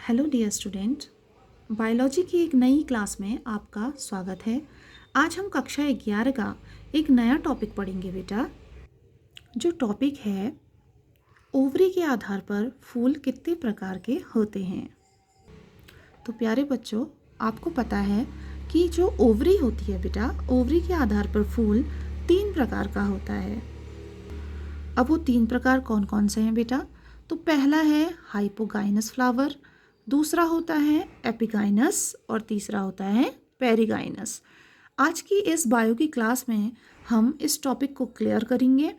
Hello dear student, biology की एक नई क्लास में आपका स्वागत है। आज हम कक्षा 11 का एक नया टॉपिक पढ़ेंगे बेटा। जो टॉपिक है, ओवरी के आधार पर फूल कितने प्रकार के होते हैं। तो प्यारे बच्चों, आपको पता है कि जो ओवरी होती है बेटा, ओवरी के आधार पर फूल 3 प्रकार का होता है। अब वो 3 प्रकार कौन कौन से हैं बेटा? तो पहला है हाइपोगाइनस फ्लावर, दूसरा होता है एपिगाइनस और तीसरा होता है पेरिगाइनस। आज की इस बायो की क्लास में हम इस टॉपिक को क्लियर करेंगे।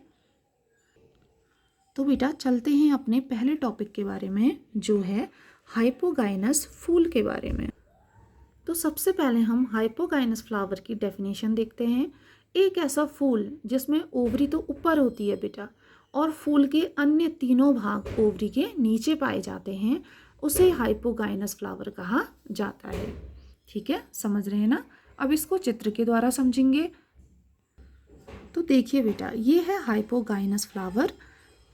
तो बेटा चलते हैं अपने पहले टॉपिक के बारे में, जो है हाइपोगाइनस फूल के बारे में। तो सबसे पहले हम हाइपोगाइनस फ्लावर की डेफिनेशन देखते हैं। एक ऐसा फूल जिसमें ओवरी तो ऊपर होती है बेटा, और फूल के अन्य तीनों भाग ओवरी के नीचे पाए जाते हैं, उसे हाइपोगाइनस फ्लावर कहा जाता है। ठीक है, समझ रहे हैं ना? अब इसको चित्र के द्वारा समझेंगे। तो देखिए बेटा, ये है हाइपोगाइनस फ्लावर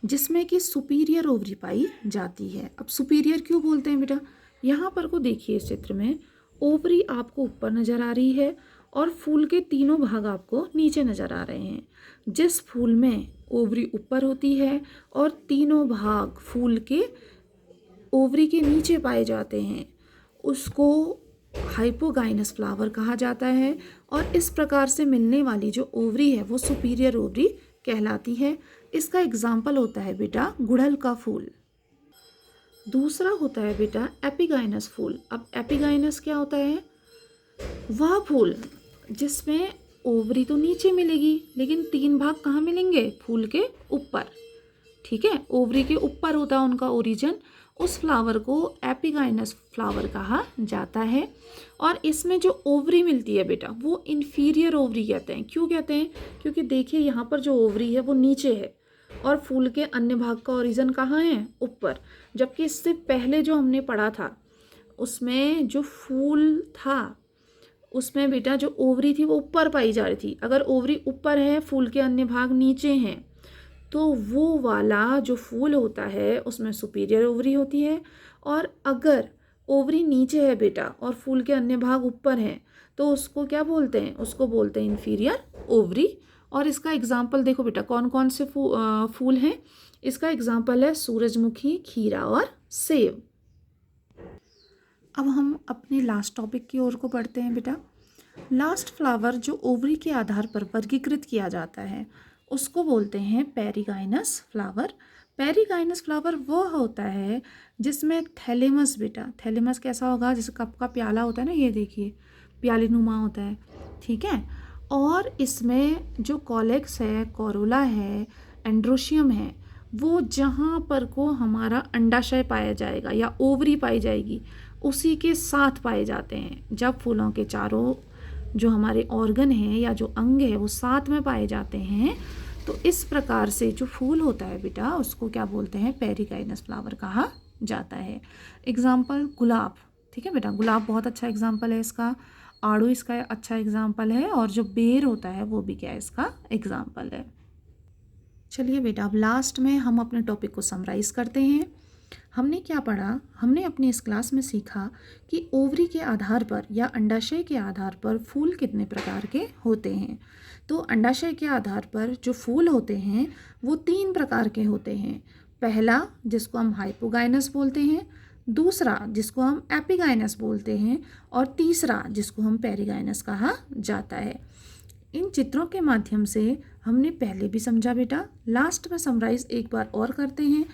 जिसमें कि सुपीरियर ओवरी पाई जाती है। अब सुपीरियर क्यों बोलते हैं बेटा? यहाँ पर को देखिए, इस चित्र में ओवरी आपको ऊपर नज़र आ रही है और फूल के तीनों भाग आपको नीचे नज़र आ रहे हैं। जिस फूल में ओवरी ऊपर होती है और तीनों भाग फूल के ओवरी के नीचे पाए जाते हैं, उसको हाइपोगाइनस फ्लावर कहा जाता है। और इस प्रकार से मिलने वाली जो ओवरी है वो सुपीरियर ओवरी कहलाती है। इसका एग्जाम्पल होता है बेटा गुड़हल का फूल। दूसरा होता है बेटा एपिगाइनस फूल। अब एपिगाइनस क्या होता है? वह फूल जिसमें ओवरी तो नीचे मिलेगी, लेकिन 3 भाग कहाँ मिलेंगे? फूल के ऊपर। ठीक है, ओवरी के ऊपर होता है उनका ओरिजिन। उस फ्लावर को एपिगाइनस फ्लावर कहा जाता है। और इसमें जो ओवरी मिलती है बेटा, वो इन्फीरियर ओवरी कहते हैं। क्यों कहते हैं? क्योंकि देखिए यहाँ पर जो ओवरी है वो नीचे है और फूल के अन्य भाग का ओरिजिन कहाँ है? ऊपर। जबकि इससे पहले जो हमने पढ़ा था, उसमें जो फूल था उसमें बेटा जो ओवरी थी वो ऊपर पाई जा रही थी। अगर ओवरी ऊपर है, फूल के अन्य भाग नीचे हैं, तो वो वाला जो फूल होता है उसमें सुपीरियर ओवरी होती है। और अगर ओवरी नीचे है बेटा और फूल के अन्य भाग ऊपर हैं, तो उसको क्या बोलते हैं? उसको बोलते हैं इन्फीरियर ओवरी। और इसका एग्जाम्पल देखो बेटा, कौन कौन से फूल हैं। इसका एग्जाम्पल है सूरजमुखी, खीरा और सेब। अब हम अपने लास्ट टॉपिक की ओर को बढ़ते हैं बेटा। लास्ट फ्लावर जो ओवरी के आधार पर वर्गीकृत किया जाता है, उसको बोलते हैं पेरिगाइनस फ्लावर। पेरिगाइनस फ्लावर वो होता है जिसमें थैलेमस बेटा, थैलेमस कैसा होगा? जैसे कप का प्याला होता है ना, ये देखिए प्याले नुमा होता है। ठीक है, और इसमें जो कॉलेक्स है, कोरोला है, एंड्रोशियम है, वो जहाँ पर को हमारा अंडाशय पाया जाएगा या ओवरी पाई जाएगी, उसी के साथ पाए जाते हैं। जब फूलों के चारों जो हमारे ऑर्गन हैं या जो अंग है वो साथ में पाए जाते हैं, तो इस प्रकार से जो फूल होता है बेटा, उसको क्या बोलते हैं? पेरिगाइनस फ्लावर कहा जाता है। एग्जाम्पल गुलाब। ठीक है बेटा, गुलाब बहुत अच्छा एग्जाम्पल है इसका। आड़ू इसका अच्छा एग्जाम्पल है। और जो बेर होता है वो भी क्या है? इसका एग्जाम्पल है। चलिए बेटा, अब लास्ट में हम अपने टॉपिक को समराइज़ करते हैं। हमने क्या पढ़ा? हमने अपनी इस क्लास में सीखा कि ओवरी के आधार पर या अंडाशय के आधार पर फूल कितने प्रकार के होते हैं। तो अंडाशय के आधार पर जो फूल होते हैं वो 3 प्रकार के होते हैं। पहला जिसको हम हाइपोगाइनस बोलते हैं, दूसरा जिसको हम एपिगाइनस बोलते हैं, और तीसरा जिसको हम पेरिगाइनस कहा जाता है। इन चित्रों के माध्यम से हमने पहले भी समझा बेटा। लास्ट में समराइज एक बार और करते हैं।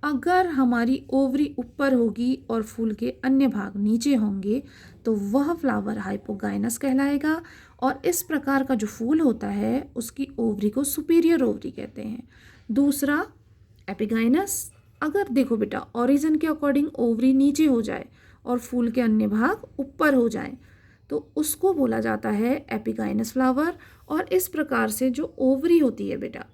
अगर हमारी ओवरी ऊपर होगी और फूल के अन्य भाग नीचे होंगे, तो वह फ्लावर हाइपोगाइनस कहलाएगा। और इस प्रकार का जो फूल होता है उसकी ओवरी को सुपीरियर ओवरी कहते हैं। दूसरा एपिगाइनस। अगर देखो बेटा, ओरिजिन के अकॉर्डिंग ओवरी नीचे हो जाए और फूल के अन्य भाग ऊपर हो जाए, तो उसको बोला जाता है एपिगाइनस फ्लावर। और इस प्रकार से जो ओवरी होती है बेटा,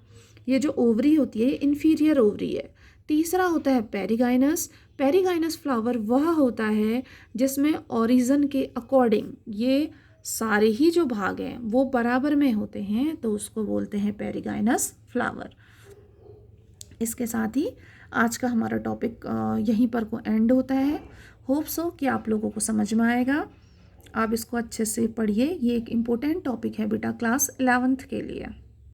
ये जो ओवरी होती है इन्फीरियर ओवरी है। तीसरा होता है पेरिगाइनस। पेरिगाइनस फ्लावर वह होता है जिसमें ओरिजिन के अकॉर्डिंग ये सारे ही जो भाग हैं वो बराबर में होते हैं, तो उसको बोलते हैं पेरिगाइनस फ्लावर। इसके साथ ही आज का हमारा टॉपिक यहीं पर को एंड होता है। होप सो कि आप लोगों को समझ में आएगा। आप इसको अच्छे से पढ़िए, ये एक इम्पोर्टेंट टॉपिक है बेटा क्लास 11th के लिए।